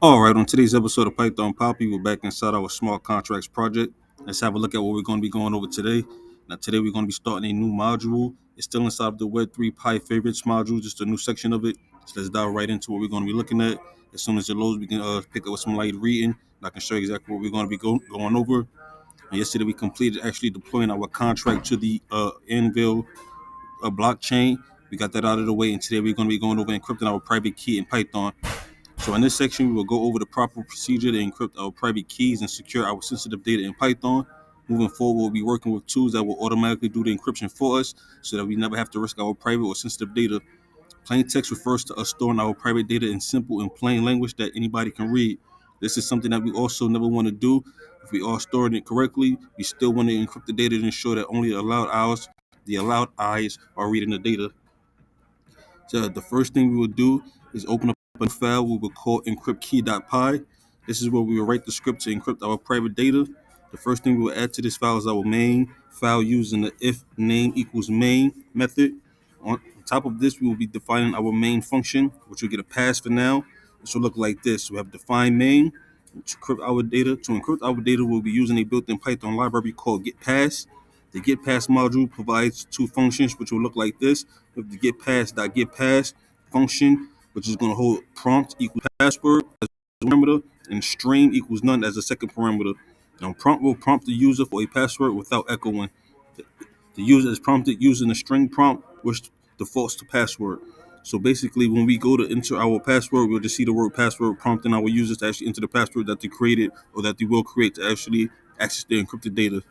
All right, on today's episode of Python Papi, we're back inside our smart contracts project. Let's have a look at what we're going to be going over today. Now, today we're going to be starting a new module. It's still inside of the Web3Py favorites module, just a new section of it. So let's dive right into what we're going to be looking at. As soon as it loads, we can pick up with some light reading. And I can show you exactly what we're going to be going over. And yesterday we completed actually deploying our contract to the Anvil blockchain. We got that out of the way, and today we're going to be going over encrypting our private key in Python. So in this section, we will go over the proper procedure to encrypt our private keys and secure our sensitive data in Python. Moving forward, we'll be working with tools that will automatically do the encryption for us so that we never have to risk our private or sensitive data. Plain text refers to us storing our private data in simple and plain language that anybody can read. This is something that we also never want to do. If we are storing it correctly, we still want to encrypt the data to ensure that only the allowed eyes are reading the data. So the first thing we will do is open up a file we will call encryptkey.py. This is where we will write the script to encrypt our private data. The first thing we will add to this file is our main file using the if name equals main method. On top of this, we will be defining our main function, which will get a pass for now. This will look like this. We have define main to encrypt our data. To encrypt our data, we'll be using a built-in Python library called getPass. The getPass module provides two functions, which will look like this. With the getPass.getPass function, which is going to hold prompt equals password as a parameter, and string equals none as a second parameter. Now, prompt will prompt the user for a password without echoing. The user is prompted using a string prompt, which defaults to password. So basically, when we go to enter our password, we'll just see the word password prompting our users to actually enter the password that they created or that they will create to actually access their encrypted data.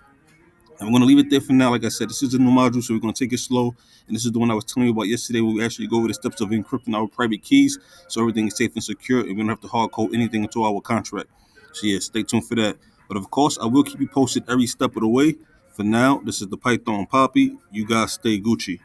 I'm going to leave it there for now. Like I said, this is a new module, so we're going to take it slow. And this is the one I was telling you about yesterday, where we actually go over the steps of encrypting our private keys so everything is safe and secure, and we don't have to hard code anything into our contract. So, yeah, stay tuned for that. But of course, I will keep you posted every step of the way. For now, this is the Python Papi. You guys stay Gucci.